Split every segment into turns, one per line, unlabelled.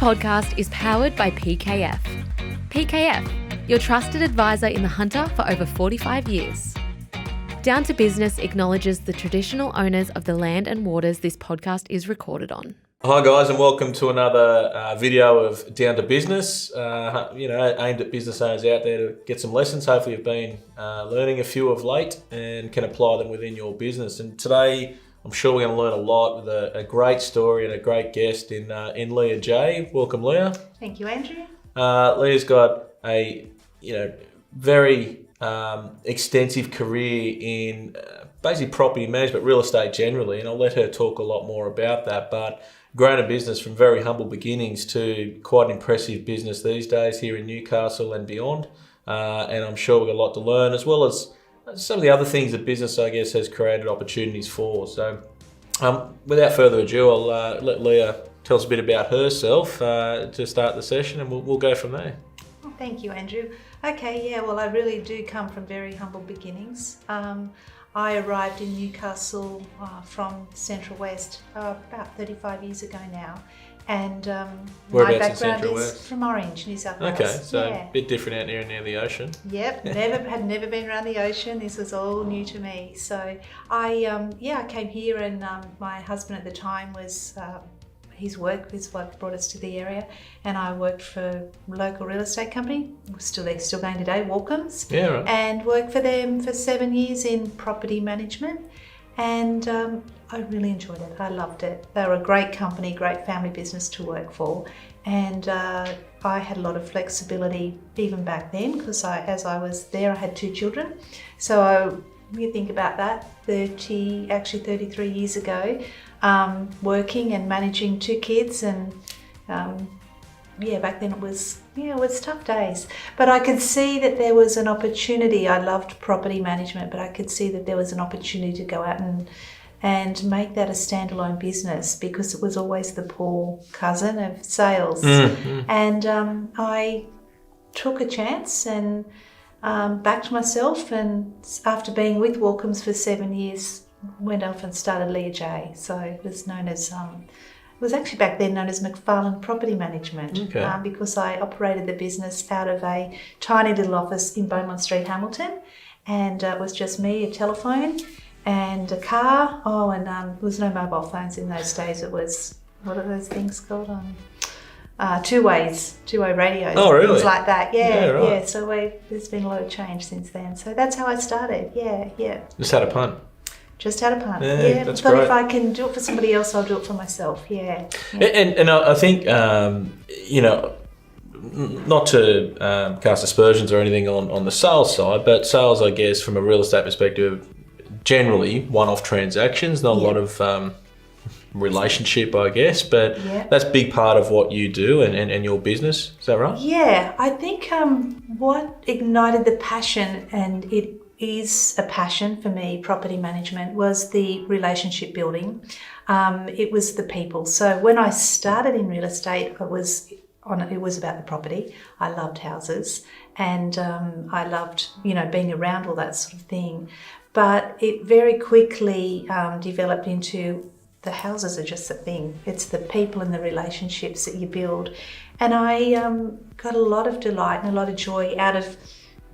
podcast is powered by PKF. PKF, your trusted advisor in the Hunter for over 45 years. Down to Business acknowledges the traditional owners of the land and waters this podcast is recorded on.
Hi guys, and welcome to another video of Down to Business, aimed at business owners out there to get some lessons. Hopefully you've been learning a few of late and can apply them within your business. And today I'm sure we're going to learn a lot with a great story and a great guest in Leah Jay. Welcome, Leah.
Thank you, Andrew.
Leah's got a very extensive career in basically property management, real estate generally, and I'll let her talk a lot more about that. But grown a business from very humble beginnings to quite impressive business these days here in Newcastle and beyond. And I'm sure we've got a lot to learn, as well as some of the other things that business, I guess, has created opportunities for. So without further ado, I'll let Leah tell us a bit about herself to start the session, and we'll go from there.
Oh, thank you, Andrew. Okay, well, I really do come from very humble beginnings. I arrived in Newcastle from Central West about 35 years ago now. And my background is from Orange, New South Wales.
Okay, so a bit different out there near the ocean.
Yep, had never been around the ocean. This was all new to me. So I came here, and my husband at the time was his wife brought us to the area, and I worked for a local real estate company. They're still going today, Walcombs.
Yeah, right.
And worked for them for 7 years in property management. And I really enjoyed it. I loved it. They were a great company, great family business to work for. And I had a lot of flexibility even back then, because as I was there, I had 2 children. So you think about that, 33 years ago, working and managing 2 kids, and back then it was tough days. But I could see that there was an opportunity. I loved property management, but I could see that there was an opportunity to go out and make that a standalone business, because it was always the poor cousin of sales. Mm-hmm. And I took a chance and backed myself, and after being with Walcombs for 7 years, went off and started Leah Jay. So it was known as it was actually back then known as McFarlane Property Management.
Okay.
Because I operated the business out of a tiny little office in Beaumont Street, Hamilton, and it was just me, a telephone and a car. And there was no mobile phones in those days. It was, what are those things called? Two-way radios.
Oh, really?
Things like that. Yeah,
right.
Yeah. So there's been a lot of change since then. So that's how I started. Yeah.
Just had a punt.
Just had a punt.
Yeah, that's
thought
great.
If I can do it for somebody else, I'll do it for myself. Yeah.
And I think not to cast aspersions or anything on the sales side, but sales, I guess, from a real estate perspective, generally one-off transactions, not a lot of relationship, I guess, but that's a big part of what you do and your business. Is that right?
Yeah, I think what ignited the passion, and it is a passion for me, property management, was the relationship building. It was the people. So when I started in real estate, it was about the property. I loved houses, and I loved being around all that sort of thing. But it very quickly developed into the houses are just the thing. It's the people and the relationships that you build. And I got a lot of delight and a lot of joy out of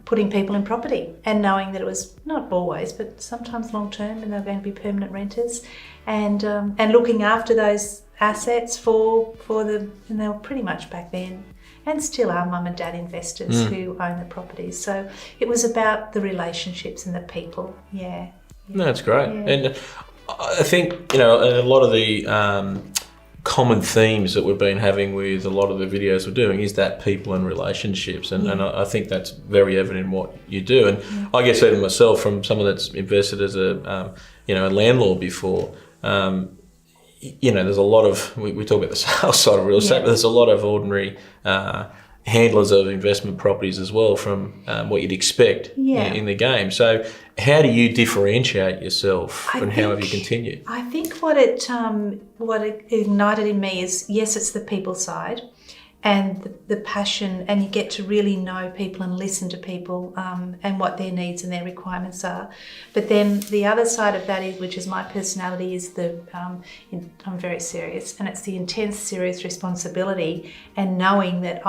putting people in property, and knowing that it was not always, but sometimes long term, and they're going to be permanent renters, and looking after those assets for them. And they were pretty much back then, and still are, mum and dad investors who own the properties. So it was about the relationships and the people. Yeah.
No, that's great. Yeah. And I think a lot of the common themes that we've been having with a lot of the videos we're doing is that people and relationships, and I think that's very evident in what you do. And I guess even myself, from someone that's invested as a landlord before, there's a lot of, we talk about the sales side of real estate, but there's a lot of ordinary handlers of investment properties as well, from what you'd expect in the game. So how do you differentiate yourself, and how have you continued?
I think what it ignited in me is, yes, it's the people side, and the passion, and you get to really know people and listen to people and what their needs and their requirements are. But then the other side of that is, which is my personality, is I'm very serious, and it's the intense, serious responsibility, and knowing that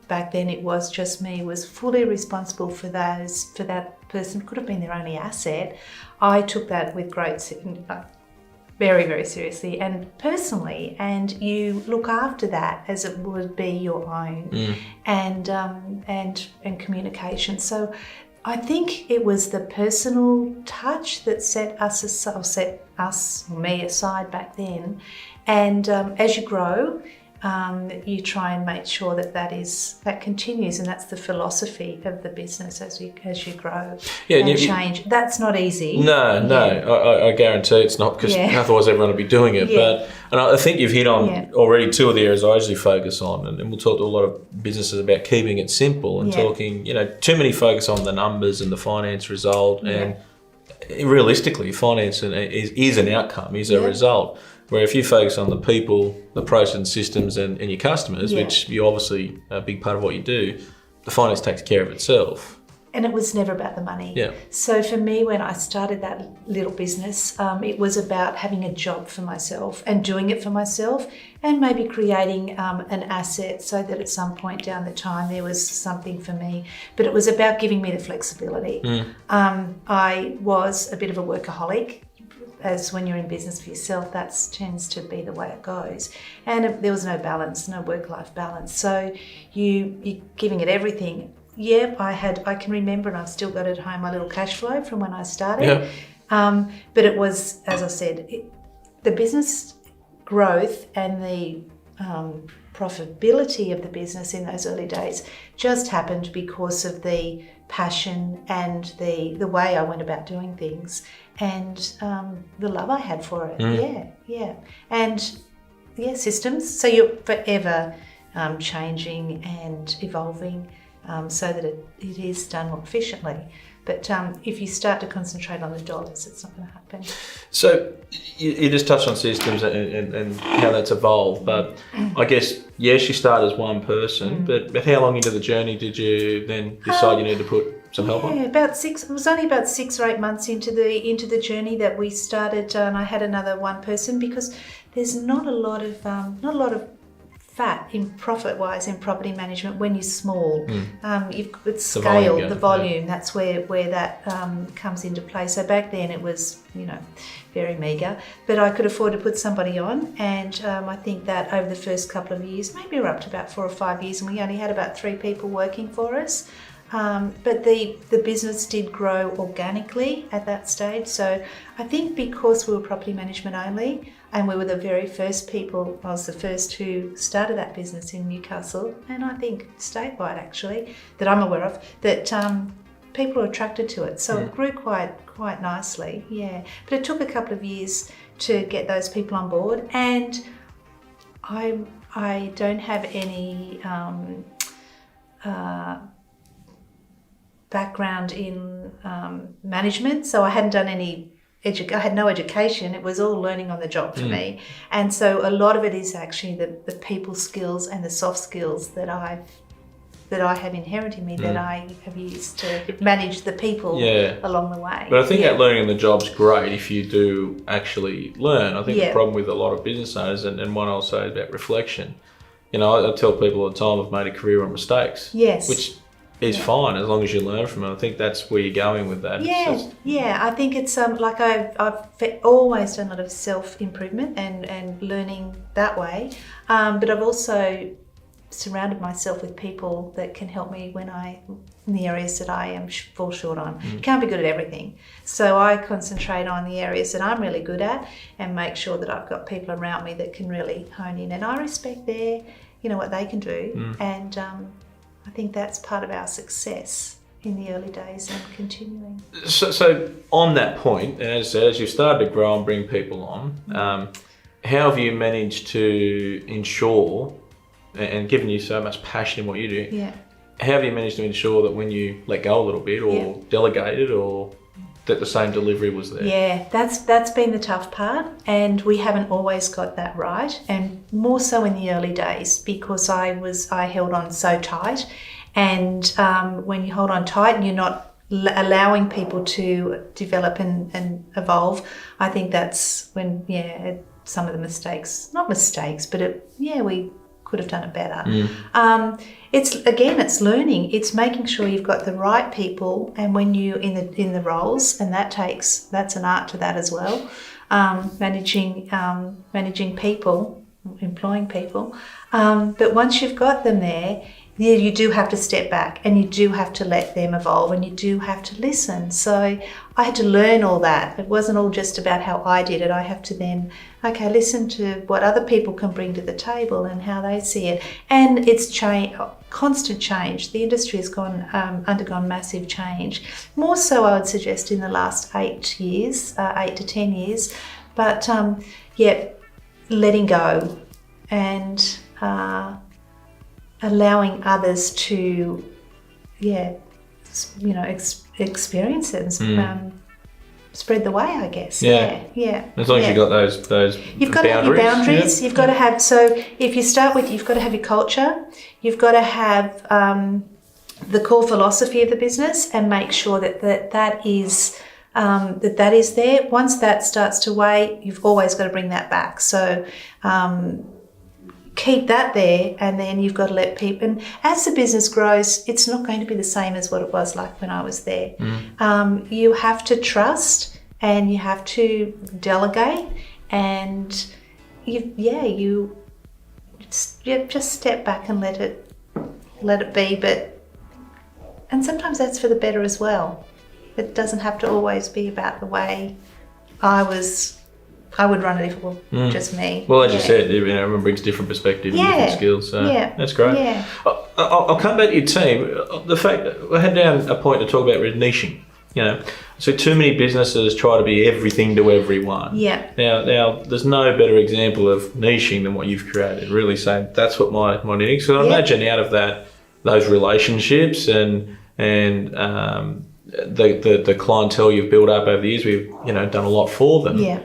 back then it was just me, was fully responsible for that person, could have been their only asset. I took that with very, very seriously and personally, and you look after that as it would be your own, and communication. So I think it was the personal touch that set me aside back then. And as you grow, you try and make sure that continues, and that's the philosophy of the business as you grow and change. That's not easy.
No, I guarantee it's not, because otherwise everyone would be doing it. And I think you've hit on already two of the areas I usually focus on, and we'll talk to a lot of businesses about keeping it simple and talking, too many focus on the numbers and the finance result, and realistically, finance is an outcome, is a result. Where if you focus on the people, the process and systems, and your customers, which you obviously a big part of what you do, the finance takes care of itself.
And it was never about the money.
Yeah.
So for me, when I started that little business, it was about having a job for myself and doing it for myself, and maybe creating an asset so that at some point down the time there was something for me. But it was about giving me the flexibility. I was a bit of a workaholic. As when you're in business for yourself, that tends to be the way it goes. And there was no balance, no work-life balance. So you're giving it everything. Yeah, I can remember, and I've still got at home my little cash flow from when I started. But it was, as I said, the business growth and the profitability of the business in those early days just happened because of the passion and the way I went about doing things, and the love I had for it. And systems. So you're forever changing and evolving so that it is done more efficiently. But if you start to concentrate on the dollars, it's not going to happen.
So you just touched on systems and how that's evolved, but I guess, yes, you started as one person, but how long into the journey did you then decide you need to put some help on?
About 6. It was only about 6 or 8 months into the journey that we started, and I had another one person, because there's not a lot of fat in profit-wise in property management when you're small. You've got scale, the volume. That's where that comes into play. So back then it was, very meagre, but I could afford to put somebody on, and I think that over the first couple of years, maybe we're up to about 4 or 5 years, and we only had about 3 people working for us. But the business did grow organically at that stage. So I think because we were property management only, and we were the very first people, I was the first who started that business in Newcastle, and I think statewide actually, that I'm aware of, that people are attracted to it. So it grew quite nicely, But it took a couple of years to get those people on board, and I don't have any background in management, so I hadn't done any I had no education. It was all learning on the job for me, and so a lot of it is actually the people skills and the soft skills that I have inherent in me that I have used to manage the people along the way.
But I think that learning on the job's great if you do actually learn. I think the problem with a lot of business owners, and one I'll say is about reflection. I tell people all the time I've made a career on mistakes.
Yes.
Which is fine as long as you learn from it. I think that's where you're going with that.
I think it's like I've always done a lot of self-improvement and learning that way. But I've also surrounded myself with people that can help me in the areas that I fall short on. You can't be good at everything. So I concentrate on the areas that I'm really good at and make sure that I've got people around me that can really hone in. And I respect what they can do. And I think that's part of our success in the early days and continuing.
So on that point, and as you've started to grow and bring people on, how have you managed to ensure, and given you so much passion in what you do, how have you managed to ensure that when you let go a little bit or delegate it or that the same delivery was there.
Yeah, that's been the tough part, and we haven't always got that right, and more so in the early days because I held on so tight, and when you hold on tight and you're not allowing people to develop and evolve, I think that's when some of the not mistakes, but we could have done it better. It's learning. It's making sure you've got the right people, and when you in the roles, and that's an art to that as well. Managing people, employing people. But once you've got them there, you do have to step back, and you do have to let them evolve, and you do have to listen. So I had to learn all that. It wasn't all just about how I did it. I have to then, listen to what other people can bring to the table and how they see it. And it's constant change. The industry has undergone massive change. More so, I would suggest, in the last 8 to 10 years. But letting go and allowing others to, experience it and spread the way, I guess. Yeah.
As long as you've got those
you've got to have your boundaries. You've got to have. So if you start with, you've got to have your culture. You've got to have the core philosophy of the business, and make sure that is there. Once that starts to weigh, you've always got to bring that back. So keep that there, and then you've got to let people. And as the business grows, it's not going to be the same as what it was like when I was there. You have to trust, and you have to delegate, and you just step back and let it be. And sometimes that's for the better as well. It doesn't have to always be about the way I would run it if it were just me.
Well, as you said, everyone brings different perspectives and different skills. So that's great.
Yeah.
I'll come back to your team. The fact that I had down a point to talk about niching. So too many businesses try to be everything to everyone.
Yeah.
Now, there's no better example of niching than what you've created. Really saying that's what my niche. So I imagine out of that, those relationships and the clientele you've built up over the years, we've done a lot for them.
Yeah.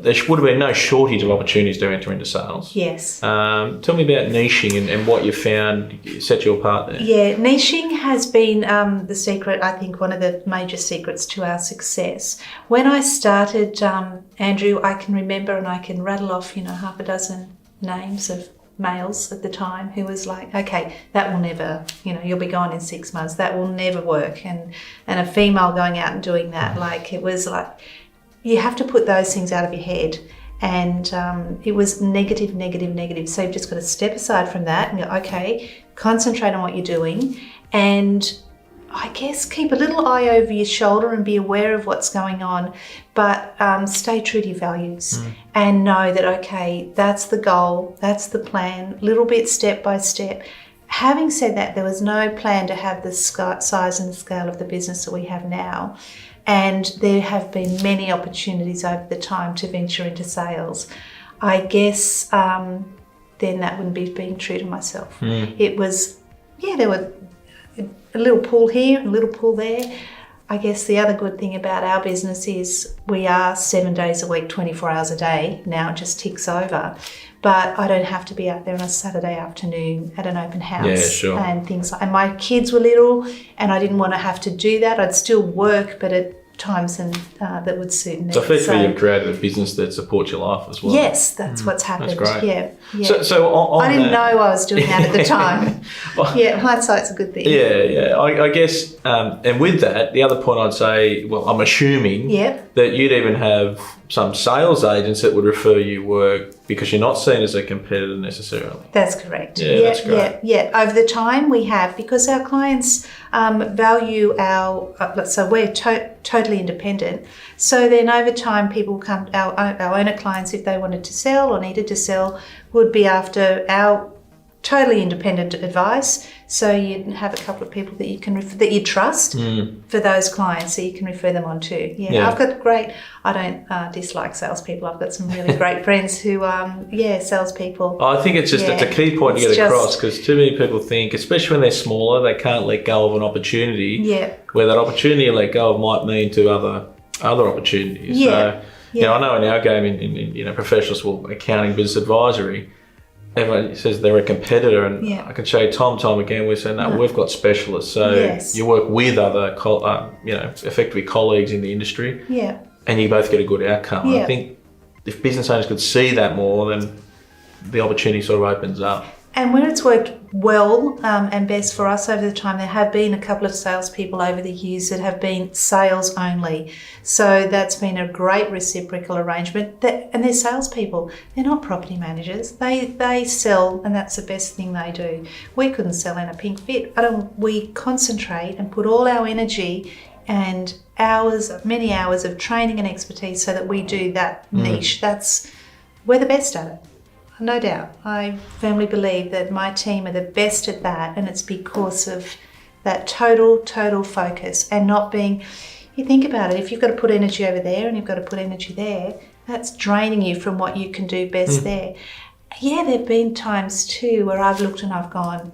There would have been no shortage of opportunities to enter into sales.
Yes.
Tell me about niching and what you found set you apart there.
Yeah, niching has been the secret, I think, one of the major secrets to our success. When I started, Andrew, I can remember, and I can rattle off, half a dozen names of males at the time who was like, okay, that will never, you'll be gone in 6 months. That will never work. And a female going out and doing that, like, it was like, you have to put those things out of your head. And it was negative. So you've just got to step aside from that and go, okay, concentrate on what you're doing, and I guess keep a little eye over your shoulder and be aware of what's going on, but stay true to your values and know that, okay, that's the goal, that's the plan, little bit step by step. Having said that, there was no plan to have the size and the scale of the business that we have now. And there have been many opportunities over the time to venture into sales. I guess then that wouldn't be being true to myself. It was, there were a little pull here, a little pull there. I guess the other good thing about our business is we are 7 days a week, 24 hours a day. Now it just ticks over. But I don't have to be out there on a Saturday afternoon at an open house and things like. And my kids were little, and I didn't want to have to do that. I'd still work, but at times and that would suit me.
So effectively, you've created a business that supports your life as well.
Yes, that's what's happened.
That's great.
Yeah.
So on
I didn't know I was doing that at the time. Hindsight's a good thing.
Yeah. I guess, and with that, the other point I'd say, well, I'm assuming that you'd even have some sales agents that would refer you work because you're not seen as a competitor necessarily.
That's correct.
That's great.
Yeah. Over the time we have, because our clients value our, so we're totally independent. So then over time, people come, our owner clients, if they wanted to sell or needed to sell, would be after our totally independent advice. So you have a couple of people that you can that you trust for those clients, so you can refer them on to. Yeah. I've got great. I don't dislike salespeople. I've got some really great friends who, salespeople.
I think it's a key point to get across, because too many people think, especially when they're smaller, they can't let go of an opportunity.
Yeah.
Where that opportunity you let go of might mean to other opportunities.
Yeah.
So, I know in our game, in professional accounting, business advisory, everyone says they're a competitor, and I can show you time again, we're saying, no, we've got specialists. So you work with other, effectively colleagues in the industry, and you both get a good outcome.
Yeah.
I think if business owners could see that more, then the opportunity sort of opens up.
And when it's worked well and best for us over the time, there have been a couple of salespeople over the years that have been sales only. So that's been a great reciprocal arrangement. And they're salespeople. They're not property managers. They sell, and that's the best thing they do. We couldn't sell in a pink fit. We concentrate and put all our energy and many hours of training and expertise so that we do that niche. We're the best at it. No doubt. I firmly believe that my team are the best at that, and it's because of that total focus and not being... You think about it, if you've got to put energy over there and you've got to put energy there, that's draining you from what you can do best there. Yeah, there have been times too where I've looked and I've gone,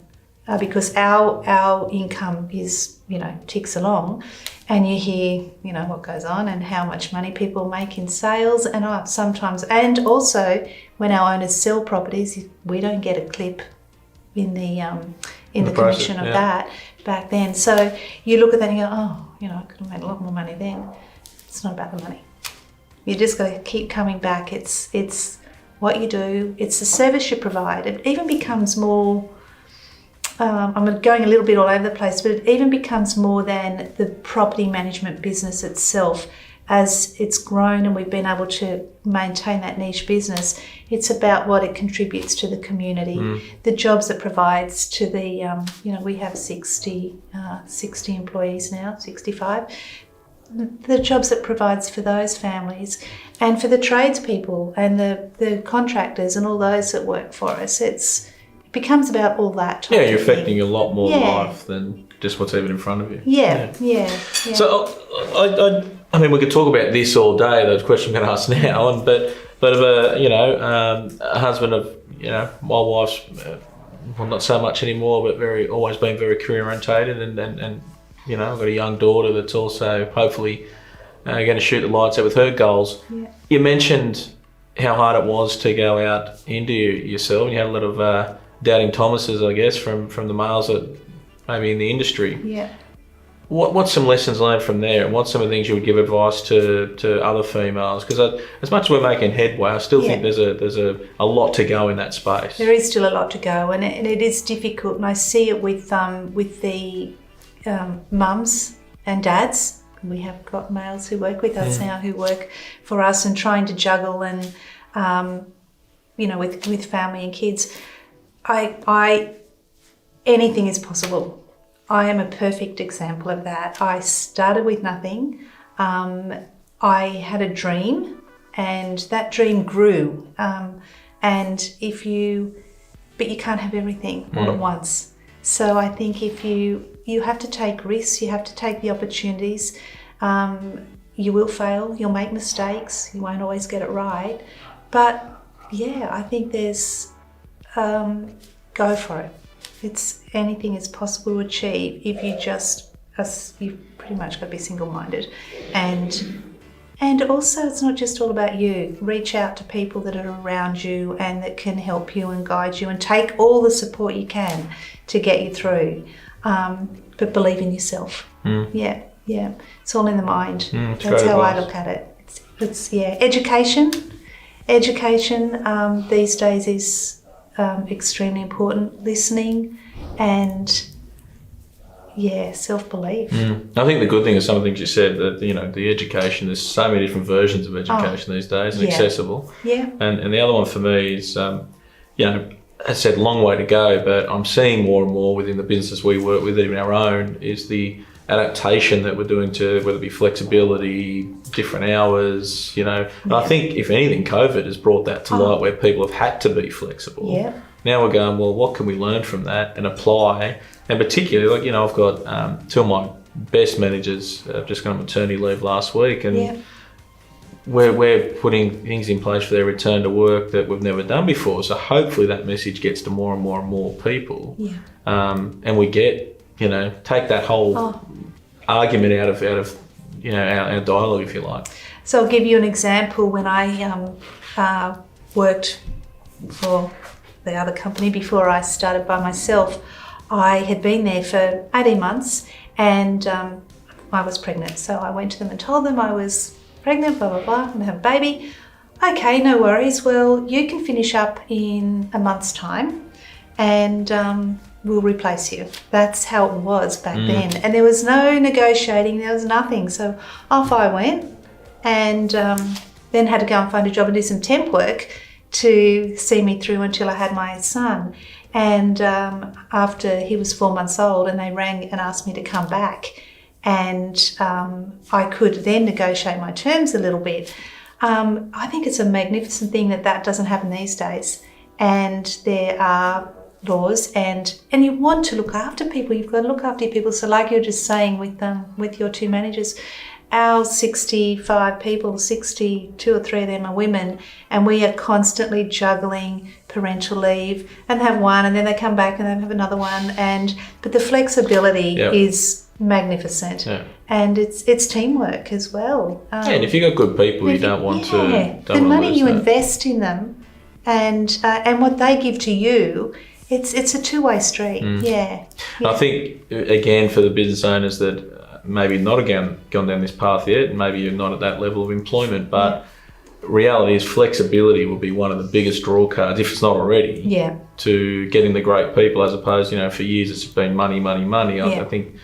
because our income is, ticks along, and you hear, what goes on and how much money people make in sales, and sometimes, and also when our owners sell properties, we don't get a clip in the commission of that back then. So you look at that and you go, I could have made a lot more money then. It's not about the money. You just got to keep coming back. It's what you do. It's the service you provide. It even becomes more... I'm going a little bit all over the place, but it even becomes more than the property management business itself. As it's grown and we've been able to maintain that niche business, it's about what it contributes to the community, the jobs it provides to the, we have 60 employees now, 65, the jobs it provides for those families and for the tradespeople and the contractors and all those that work for us. It becomes about all that.
You're affecting a lot more life than just what's even in front of you.
Yeah.
So I mean, we could talk about this all day. Those questions I'm going to ask now, but of a husband of my wife's not so much anymore, but always been very career orientated, and I've got a young daughter that's also hopefully going to shoot the lights out with her goals. Yeah. You mentioned how hard it was to go out into yourself, and you had a lot of doubting Thomases, I guess, from the males that maybe in the industry. Yeah. What's some lessons learned from there, and what's some of the things you would give advice to other females? Because as much as we're making headway, I still think there's a lot to go in that space.
There is still a lot to go, and it is difficult. And I see it with the mums and dads. We have got males who work with us now, who work for us, and trying to juggle and with family and kids. Anything is possible. I am a perfect example of that. I started with nothing. I had a dream, and that dream grew. But you can't have everything all at once. So I think if you have to take risks, you have to take the opportunities. You will fail, you'll make mistakes, you won't always get it right. But I think there's, go for it. Anything is possible to achieve if you've pretty much got to be single-minded. And also, it's not just all about you. Reach out to people that are around you and that can help you and guide you, and take all the support you can to get you through. But believe in yourself. Yeah. It's all in the mind. That's how I look at it. It's education. Education these days is extremely important. Listening and self-belief.
I think the good thing is some of the things you said, that the education, there's so many different versions of education these days, and accessible. And the other one for me is as I said, long way to go, but I'm seeing more and more within the businesses we work with, even our own, is the adaptation that we're doing to whether it be flexibility, different hours, and I think if anything, COVID has brought that to light, where people have had to be flexible. Now we're going, well, what can we learn from that and apply? And particularly, like, I've got two of my best managers just gone on maternity leave last week, and we're putting things in place for their return to work that we've never done before. So hopefully that message gets to more and more and more people.
Yeah.
And we get, take that whole argument out of our dialogue, if you like.
So I'll give you an example. When I worked for the other company before I started by myself, I had been there for 18 months and I was pregnant. So I went to them and told them I was pregnant, blah, blah, blah, I'm gonna have a baby. Okay, no worries. Well, you can finish up in a month's time and we'll replace you. That's how it was back then. And there was no negotiating, there was nothing. So off I went and then had to go and find a job and do some temp work to see me through until I had my son. And after he was 4 months old, and they rang and asked me to come back, and I could then negotiate my terms a little bit. I think it's a magnificent thing that doesn't happen these days. And there are laws, and you want to look after people. You've got to look after your people. So like you're just saying with your two managers, our 65 people, 62 or 3 of them are women, and we are constantly juggling parental leave, and have one and then they come back and they have another one, but the flexibility is magnificent. And it's teamwork as well.
And if you've got good people, you don't want to
the money you invest in them and what they give to you, it's a two-way street. I think again for the business owners that maybe not again gone down this path yet, and maybe you're not at that level of employment, but reality is flexibility will be one of the biggest draw cards, if it's not already, to getting the great people, as opposed, for years it's been money. I think,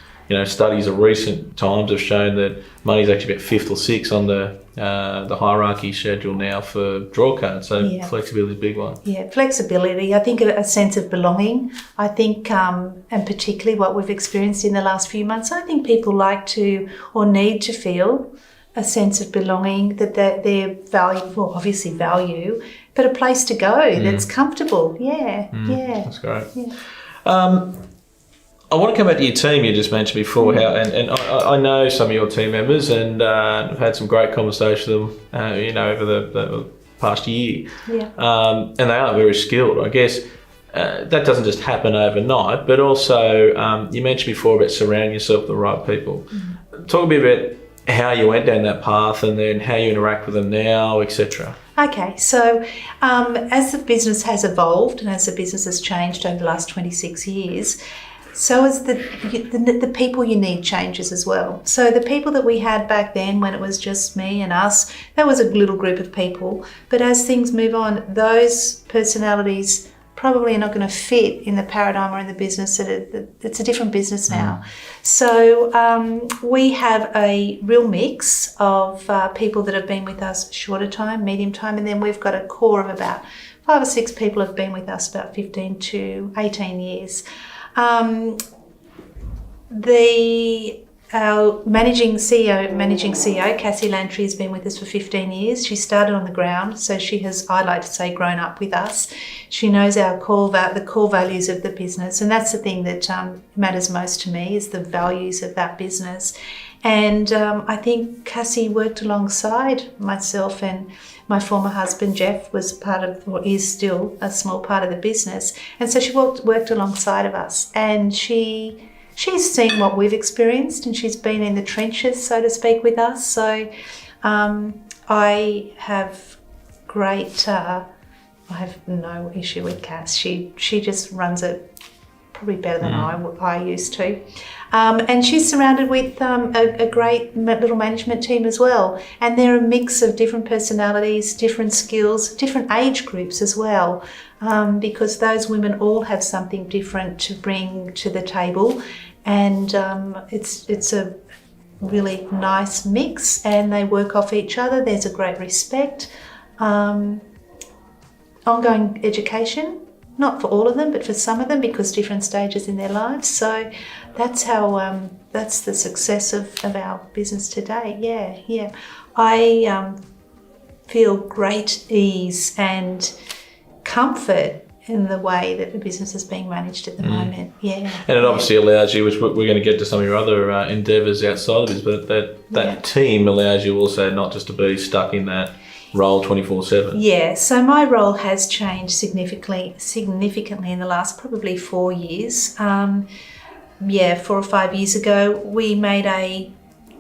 studies of recent times have shown that money is actually about 5th or 6th on the hierarchy schedule now for draw cards. So flexibility is a big one. Yeah, flexibility. I think a sense of belonging. I think, and particularly what we've experienced in the last few months, I think people like to or need to feel a sense of belonging, that they're valued, well, obviously value, but a place to go that's comfortable.
That's great. I want to come back to your team you just mentioned before, how, and I know some of your team members, and I've had some great conversations with them, over the past year. And they are very skilled. I guess that doesn't just happen overnight, but also you mentioned before about surrounding yourself with the right people. Talk a bit about how you went down that path and then how you interact with them now, etc.
Okay, so as the business has evolved and as the business has changed over the last 26 years, so as the people you need changes as well. So the people that we had back then, when it was just me and us, that was a little group of people. But as things move on, those personalities probably are not going to fit in the paradigm or in the business. It's a different business now. So we have a real mix of people that have been with us shorter time, medium time, and then we've got a core of about 5 or 6 people have been with us about 15 to 18 years. Our managing CEO, Cassie Lantry, has been with us for 15 years. She started on the ground, so she has, I like to say, grown up with us. She knows the core values of the business, and that's the thing that matters most to me, is the values of that business. And I think Cassie worked alongside myself, and my former husband Jeff was part of, or is still a small part of the business, and so she worked alongside of us, and she's seen what we've experienced, and she's been in the trenches, so to speak, with us. So I have no issue with Cass. She just runs it probably better than I used to. And she's surrounded with a great little management team as well. And they're a mix of different personalities, different skills, different age groups as well, because those women all have something different to bring to the table. And it's a really nice mix, and they work off each other. There's a great respect. Ongoing education, not for all of them, but for some of them, because different stages in their lives. So that's how that's the success of our business today. I feel great ease and comfort in the way that the business is being managed at the moment. Yeah.
And it obviously allows you, which we're going to get to some of your other endeavours outside of this, but that team allows you also not just to be stuck in that role 24/7.
Yeah, so my role has changed significantly in the last probably 4 years. 4 or 5 years ago, we made a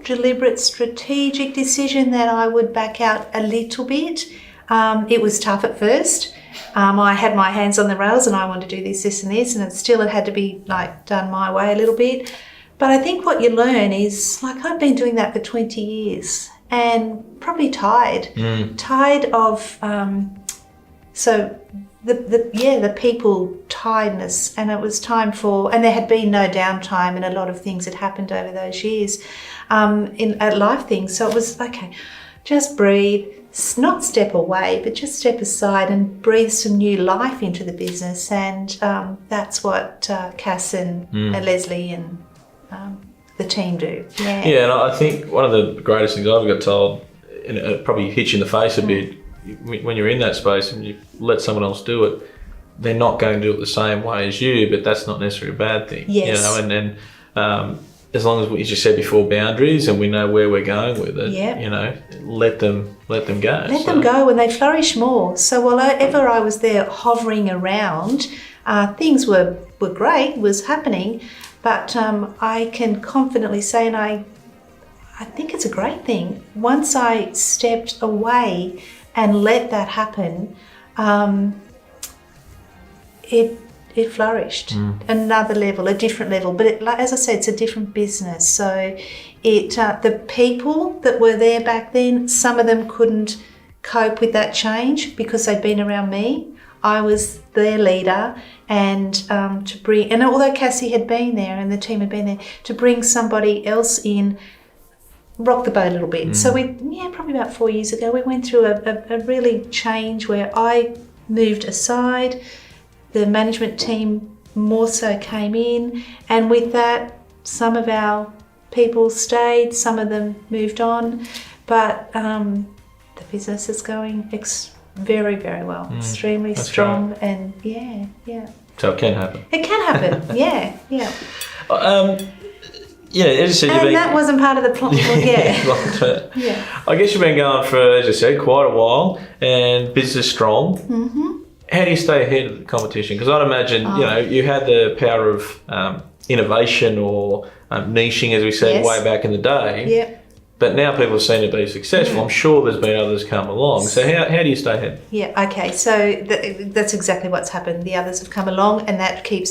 deliberate strategic decision that I would back out a little bit. It was tough at first. I had my hands on the rails and I wanted to do this and this, and it had to be like done my way a little bit. But I think what you learn is, like, I've been doing that for 20 years and probably tired of, the people tiredness, and it was time for, and there had been no downtime and a lot of things had happened over those years at life things. So it was, okay, just breathe, not step away, but just step aside and breathe some new life into the business. And that's what Cass and Leslie and the team do.
Yeah, and I think one of the greatest things I've got told, and it probably hits you in the face a bit, when you're in that space and you let someone else do it, they're not going to do it the same way as you, but that's not necessarily a bad thing.
Yes.
You know, and as long as you said before, boundaries, and we know where we're going with it, you know, let them go.
Let them go, and they flourish more. So whenever I was there hovering around, things were great, was happening, but I can confidently say, and I think it's a great thing, once I stepped away and let that happen, it flourished. Another level, a different level. But as I said, it's a different business. So the people that were there back then, some of them couldn't cope with that change because they'd been around me. I was their leader, and and although Cassie had been there and the team had been there, to bring somebody else in rocked the boat a little bit. So probably about 4 years ago, we went through a really change where I moved aside. The management team more so came in, and with that, some of our people stayed, some of them moved on, but the business is going very, very well, extremely strong, right. And yeah.
So it can happen.
It can happen, yeah.
Yeah, as you said,
and that wasn't part of the plan.
Yeah. I guess you've been going for, as you said, quite a while, and business strong. Mm-hmm. How do you stay ahead of the competition? Because I'd imagine, you had the power of innovation or niching, as we said, way back in the day.
Yeah.
But now people have seen it be successful. I'm sure there's been others come along. So how do you stay ahead?
Yeah, okay. So that's exactly what's happened. The others have come along, and that keeps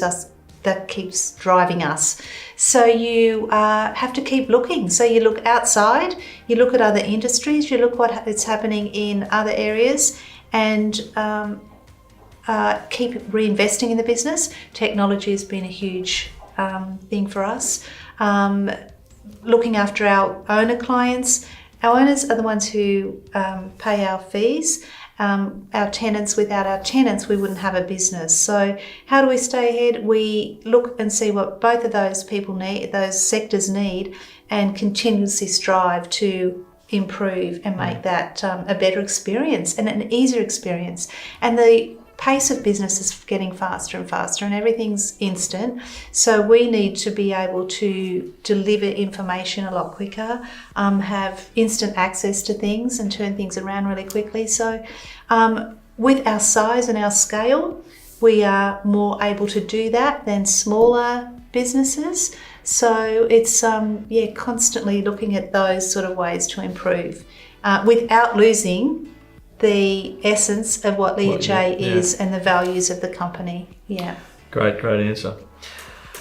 driving us. So you have to keep looking. So you look outside, you look at other industries, you look what is happening in other areas, and keep reinvesting in the business. Technology has been a huge thing for us. Looking after our owner clients. Our owners are the ones who pay our fees. Our tenants, without our tenants, we wouldn't have a business. So how do we stay ahead? We look and see what both of those people need, those sectors need, and continuously strive to improve and make that a better experience and an easier experience. And the pace of business is getting faster and faster, and everything's instant. So we need to be able to deliver information a lot quicker, have instant access to things and turn things around really quickly. So with our size and our scale, we are more able to do that than smaller businesses. So it's constantly looking at those sort of ways to improve without losing the essence of what Leah Jay is and the values of the company. Yeah.
Great answer.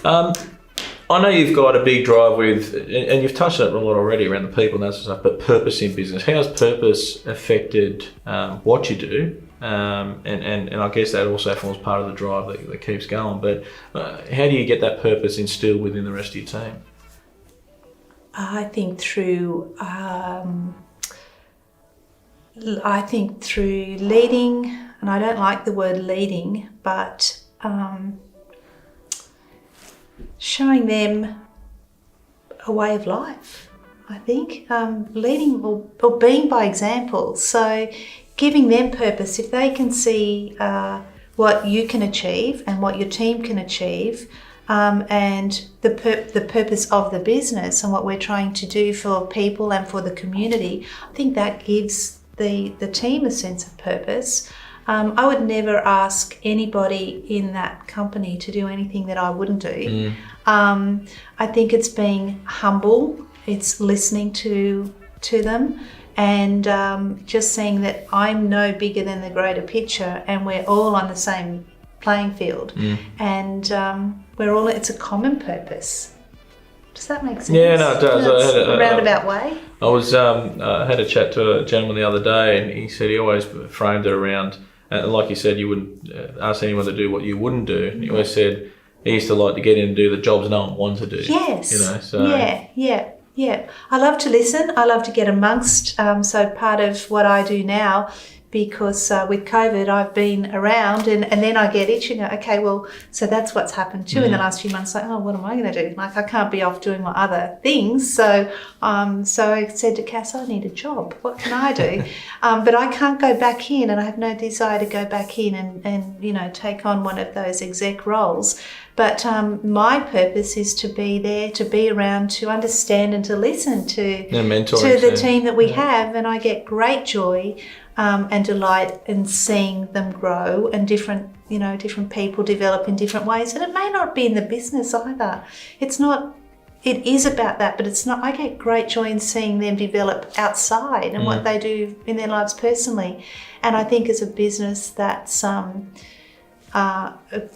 I know you've got a big drive with, and you've touched on it a lot already around the people and that sort of stuff, but purpose in business. How has purpose affected what you do? And I guess that also forms part of the drive that keeps going. But how do you get that purpose instilled within the rest of your team?
I think through leading, and I don't like the word leading, but showing them a way of life. I think leading or being by example. So giving them purpose. If they can see what you can achieve and what your team can achieve, and the purpose of the business and what we're trying to do for people and for the community, I think that gives the team a sense of purpose. I would never ask anybody in that company to do anything that I wouldn't do. I think it's being humble, it's listening to them, and just seeing that I'm no bigger than the greater picture, and we're all on the same playing field, and it's a common purpose. Does that make sense?
Yeah, no, it does.
That's a roundabout way.
I had a chat to a gentleman the other day, and he said he always framed it around, like you said, you wouldn't ask anyone to do what you wouldn't do. He always said he used to like to get in and do the jobs no one wanted to do.
Yes.
So
Yeah. I love to listen. I love to get amongst. So part of what I do now, because with COVID, I've been around and then I get itching. Okay, well, so that's what's happened too in the last few months. Like, oh, what am I going to do? Like, I can't be off doing my other things. So I said to Cass, I need a job. What can I do? But I can't go back in, and I have no desire to go back in and take on one of those exec roles. But my purpose is to be there, to be around, to understand and to listen to the team that we have. And I get great joy and delight in seeing them grow, and different people develop in different ways. And it may not be in the business either. It is about that, but it's not. I get great joy in seeing them develop outside and what they do in their lives personally. And I think as a business, that's an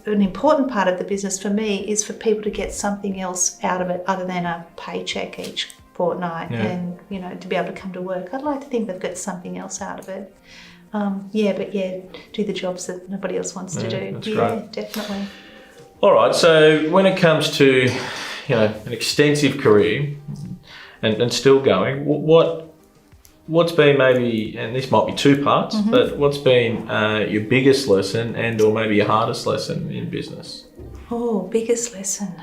important part of the business for me is for people to get something else out of it other than a paycheck each fortnight, and to be able to come to work. I'd like to think they've got something else out of it. Do the jobs that nobody else wants to do.
That's
yeah,
great.
Definitely.
All right, so when it comes to an extensive career and still going, what's been maybe, and this might be two parts, but what's been your biggest lesson and or maybe your hardest lesson in business?
Oh, biggest lesson.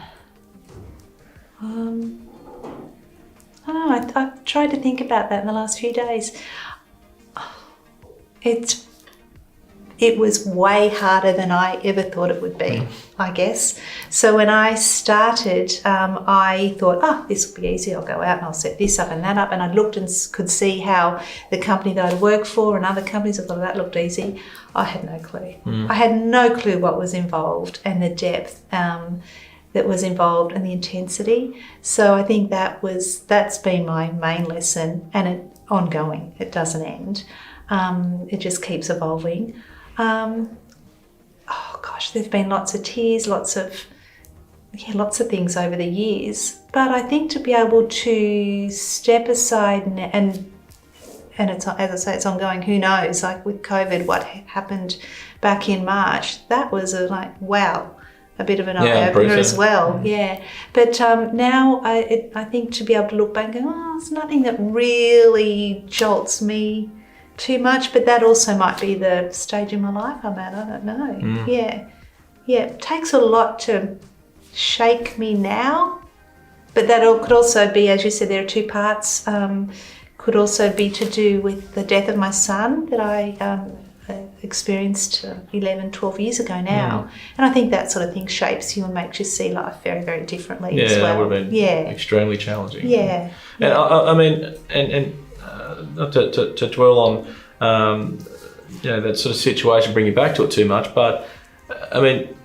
I don't know, I've tried to think about that in the last few days. It was way harder than I ever thought it would be, I guess. So when I started, I thought, this will be easy. I'll go out and I'll set this up and that up. And I looked and could see how the company that I'd worked for and other companies, I thought that looked easy. I had no clue. I had no clue what was involved and the depth that was involved and the intensity. So I think that's been my main lesson, and it's ongoing. It doesn't end. It just keeps evolving. There's been lots of tears, lots of things over the years. But I think to be able to step aside and it's, as I say, it's ongoing. Who knows? Like with COVID, what happened back in March? That was a bit of an eye-opener as well. Yeah. But now I think to be able to look back and go, there's nothing that really jolts me too much, but that also might be the stage in my life I'm at. I don't know. Yeah. It takes a lot to shake me now, but that could also be, as you said, there are two parts. Could also be to do with the death of my son that I experienced 11, 12 years ago now. And I think that sort of thing shapes you and makes you see life very, very differently as well.
Yeah, that would have been extremely challenging.
Yeah.
And I mean, not to dwell on that sort of situation, bring you back to it too much, but I mean,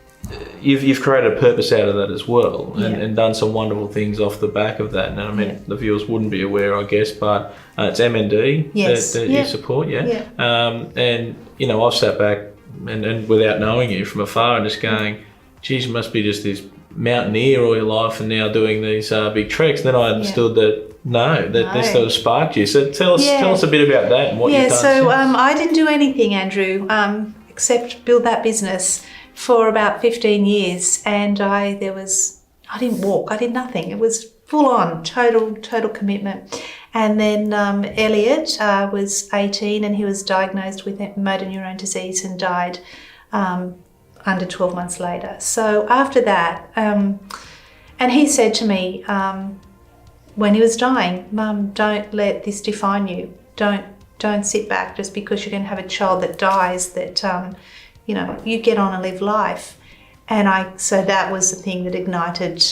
you've created a purpose out of that as well, and done some wonderful things off the back of that. And I mean, the viewers wouldn't be aware, I guess, but it's M&D that you support, and I've sat back and without knowing you from afar and just going, geez, you must be just this mountaineer all your life and now doing these big treks. And then I understood that this sort of sparked you. So tell us a bit about that and what you've done.
So I didn't do anything, Andrew, except build that business for about 15 years. And I didn't walk, I did nothing. It was full on, total commitment. And then Elliot was 18 and he was diagnosed with motor neurone disease and died under 12 months later. So after that, and he said to me when he was dying, Mum, don't let this define you. Don't sit back just because you're going to have a child that dies, that you get on and live life. And so that was the thing that ignited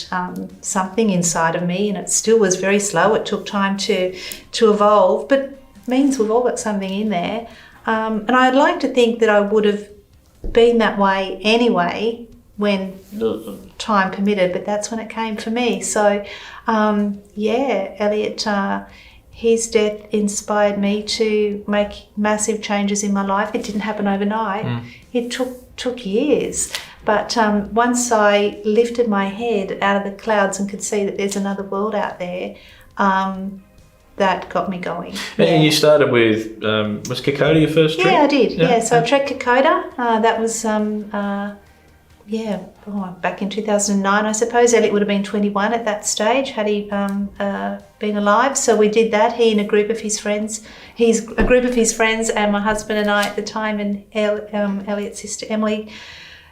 something inside of me, and it still was very slow. It took time to evolve, but it means we've all got something in there. And I'd like to think that I would have been that way anyway when time permitted, but that's when it came for me. So, Elliot, his death inspired me to make massive changes in my life. It didn't happen overnight. It took years. But once I lifted my head out of the clouds and could see that there's another world out there, that got me going.
And you started with, was Kokoda your first trip?
Yeah, I did. Yeah, so I trekked Kokoda. That was, back in 2009, I suppose. Elliot would have been 21 at that stage, had he been alive. So we did that, he and a group of his friends. He's a group of his friends and my husband and I at the time, and Elliot's sister Emily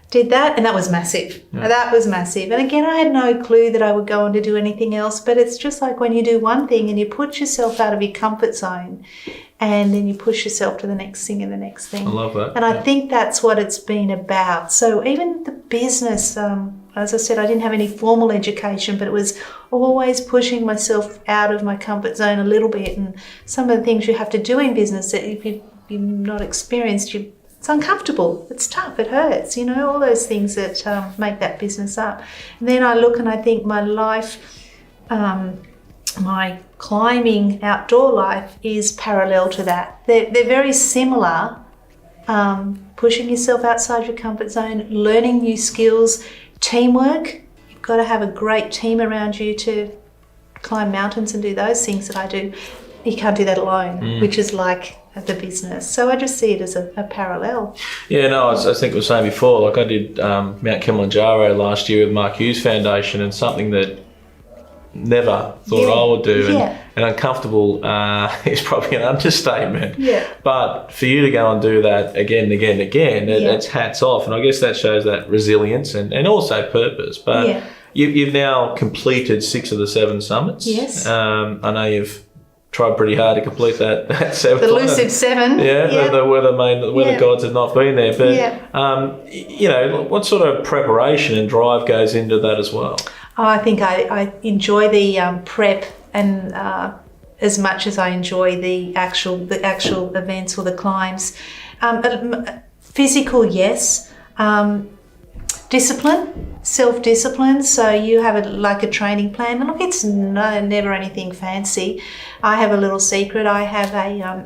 did that, and that was massive. Yeah. That was massive. And again, I had no clue that I would go on to do anything else, but it's just like when you do one thing and you put yourself out of your comfort zone and then you push yourself to the next thing and the next thing.
I love that.
And I think that's what it's been about. So even the business, as I said, I didn't have any formal education, but it was always pushing myself out of my comfort zone a little bit. And some of the things you have to do in business that if you're not experienced, it's uncomfortable, it's tough, it hurts, all those things that make that business up. And then I look and I think my life, my climbing outdoor life is parallel to that. They're very similar, pushing yourself outside your comfort zone, learning new skills, teamwork. You've got to have a great team around you to climb mountains and do those things that I do. You can't do that alone, which is like the business. So I just see it as a parallel.
Yeah, no, I think I was saying before, like I did Mount Kilimanjaro last year with Mark Hughes Foundation, and something that never thought I would do. And uncomfortable is probably an understatement.
Yeah.
But for you to go and do that again and again and again, it's hats off. And I guess that shows that resilience and also purpose. But you've now completed 6 of the 7 summits.
Yes.
I know you've tried pretty hard to complete that 7th
the
one.
elusive 7.
The weather gods have not been there. But, what sort of preparation and drive goes into that as well?
I think I enjoy the prep and as much as I enjoy the actual events or the climbs. Physical, yes. Discipline, self-discipline. So you have a training plan. And look, it's never anything fancy. I have a little secret. I have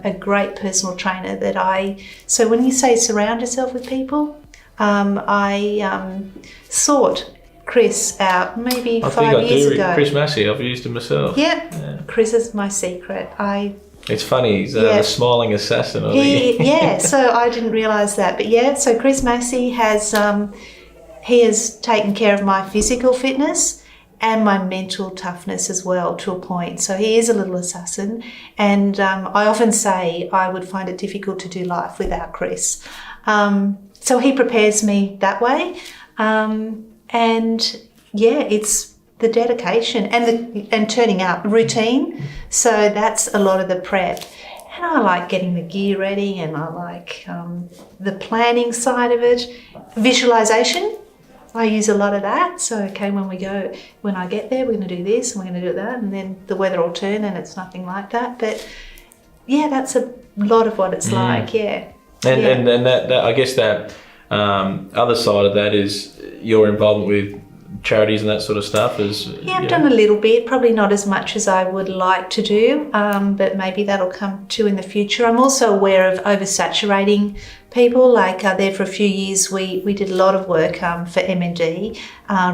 a great personal trainer so when you say surround yourself with people, I sought Chris out maybe 5 years ago.
Chris Massey, I've used him myself.
Yeah. Chris is my secret.
It's funny, he's the smiling assassin.
So I didn't realise that. But so Chris Massey he has taken care of my physical fitness and my mental toughness as well to a point. So he is a little assassin. And I often say I would find it difficult to do life without Chris. So he prepares me that way. It's the dedication and turning up, routine. So that's a lot of the prep. And I like getting the gear ready, and I like the planning side of it. Visualization, I use a lot of that. So, when I get there, we're going to do this and we're going to do that, and then the weather will turn and it's nothing like that. But that's a lot of what it's like, And
that I guess that other side of that is your involvement with charities and that sort of stuff.
I've done a little bit, probably not as much as I would like to do, but maybe that'll come to in the future. I'm also aware of oversaturating people. Like there for a few years, we did a lot of work for MND,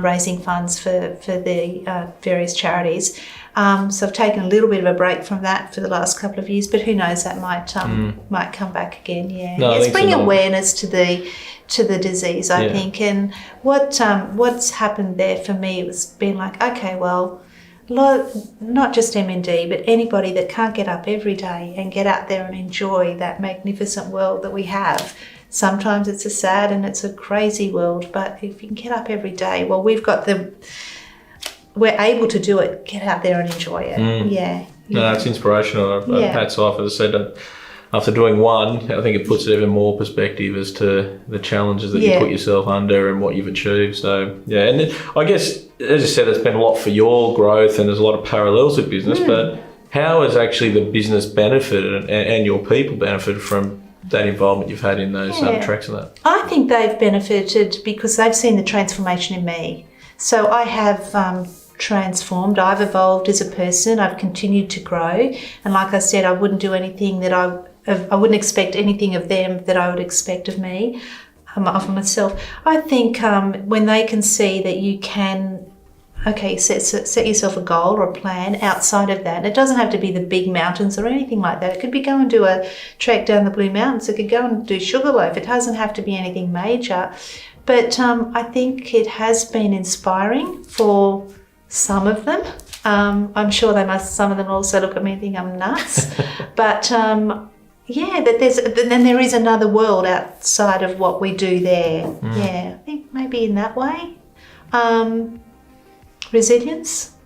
raising funds for the various charities. So I've taken a little bit of a break from that for the last couple of years, but who knows, that might come back again. It's bringing awareness to the disease, I think. And what's happened there for me was being like, okay, well, not just MND, but anybody that can't get up every day and get out there and enjoy that magnificent world that we have. Sometimes it's a sad and it's a crazy world, but if you can get up every day, well, we're able to do it. Get out there and enjoy it.
No, it's inspirational. Hats off. As I said, after doing one, I think it puts it even more perspective as to the challenges that you put yourself under and what you've achieved. So, yeah, and then, I guess, as I said, there's been a lot for your growth and there's a lot of parallels with business, but how has actually the business benefited and your people benefited from that involvement you've had in those tracks and that?
I think they've benefited because they've seen the transformation in me. So I have transformed. I've evolved as a person. I've continued to grow. And like I said, I wouldn't do anything that I wouldn't expect anything of them that I would expect of me, of myself. I think when they can see that you can, set yourself a goal or a plan outside of that. And it doesn't have to be the big mountains or anything like that. It could be go and do a trek down the Blue Mountains. It could go and do Sugarloaf. It doesn't have to be anything major. But I think it has been inspiring for some of them. I'm sure some of them also look at me and think I'm nuts. But that then there is another world outside of what we do there. Yeah, I think maybe in that way. Resilience.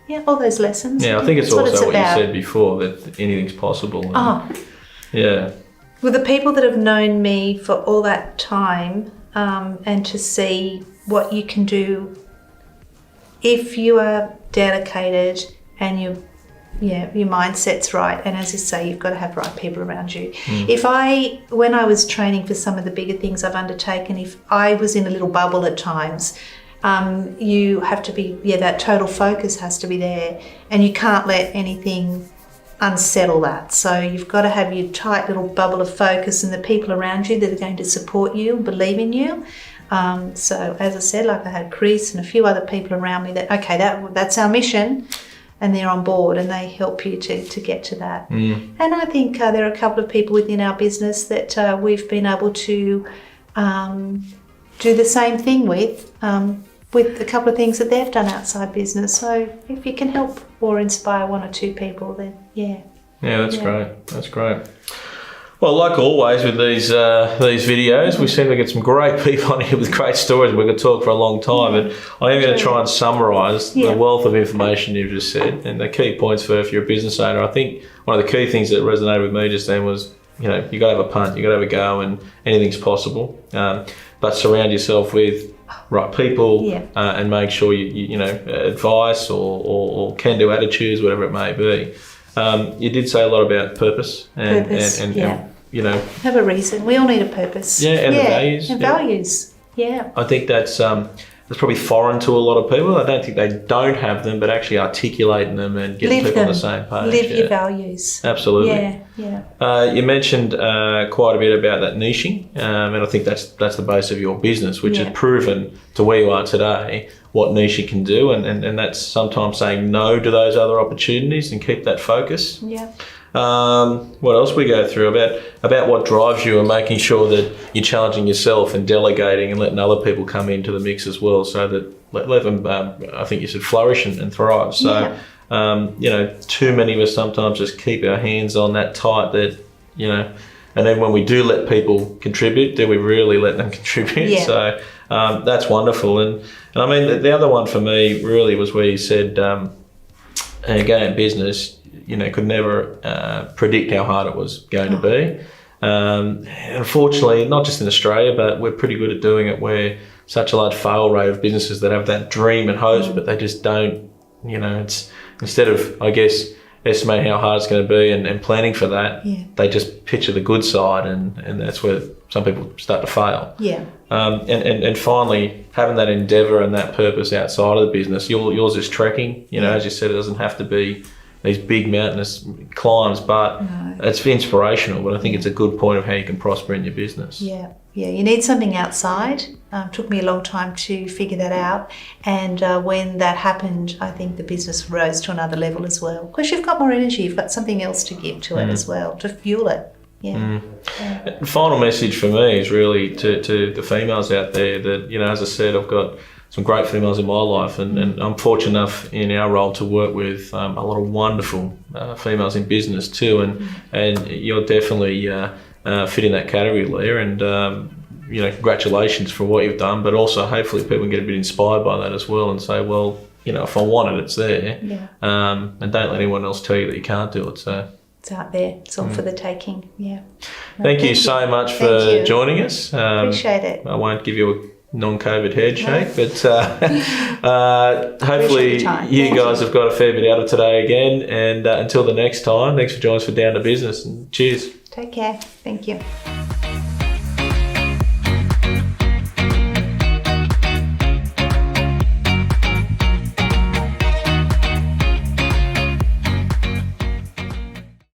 Yeah, all those lessons.
Yeah, I think it's also what you said before, that anything's possible. Yeah.
With the people that have known me for all that time, and to see what you can do if you are dedicated and your mindset's right, and as you say, you've got to have right people around you. When I was training for some of the bigger things I've undertaken, if I was in a little bubble at times, you have to be, that total focus has to be there, and you can't let anything unsettle that. So you've got to have your tight little bubble of focus and the people around you that are going to support you and believe in you. So as I said, like I had Chris and a few other people around me that's our mission, and they're on board and they help you to get to that. And I think there are a couple of people within our business that we've been able to do the same thing with a couple of things that they've done outside business. So if you can help or inspire one or two people, then
that's great. That's great. Well, like always with these videos, we seem to get some great people on here with great stories. We could talk for a long time, and I am going to try and summarise the wealth of information you've just said and the key points for if you're a business owner. I think one of the key things that resonated with me just then was, you got to have a punt, you got to have a go, and anything's possible. But surround yourself with right people and make sure you advice or can-do attitudes, whatever it may be. You did say a lot about purpose and
have a reason. We all need a purpose.
And the values.
And values. Yeah.
I think that's probably foreign to a lot of people. I don't think they don't have them, but actually articulating them and getting people on the same page.
Live your values.
Absolutely.
Yeah.
You mentioned quite a bit about that niching, and I think that's the base of your business, which has proven to where you are today what niche you can do, and that's sometimes saying no to those other opportunities and keep that focus.
Yeah.
What else we go through about what drives you and making sure that you're challenging yourself and delegating and letting other people come into the mix as well, so that let them, I think you said, flourish and thrive. So, too many of us sometimes just keep our hands on that tight that, and then when we do let people contribute, do we really let them contribute?
Yeah.
So that's wonderful. And I mean, the other one for me really was where you said, again, business, could never predict how hard it was going to be. Unfortunately, not just in Australia, but we're pretty good at doing it, where such a large fail rate of businesses that have that dream and hopes, but they just don't, it's instead of, I guess, estimating how hard it's going to be and planning for that, they just picture the good side, and that's where some people start to fail.
Yeah.
And finally, having that endeavour and that purpose outside of the business, yours is trekking. As you said, it doesn't have to be these big mountainous climbs, but it's inspirational. But I think it's a good point of how you can prosper in your business.
Yeah. You need something outside. Took me a long time to figure that out, and when that happened, I think the business rose to another level as well, because you've got more energy, you've got something else to give to it as well, to fuel it. Yeah.
The final message for me is really to the females out there that, as I said, I've got some great females in my life, and I'm fortunate enough in our role to work with a lot of wonderful females in business too, and you're definitely fit in that category, Leah, and congratulations for what you've done, but also hopefully people can get a bit inspired by that as well and say, well, if I want it, it's there, and don't let anyone else tell you that you can't do it. So
it's out there. It's all for the taking. Yeah.
Thank you so much
Thank
for
you.
joining us.
Appreciate it.
I won't give you a non-COVID handshake, but hopefully
Appreciate your time.
you
Thank
guys
you.
have got a fair bit out of today again. And until the next time, thanks for joining us for Down to Business, and cheers.
Take care. Thank you.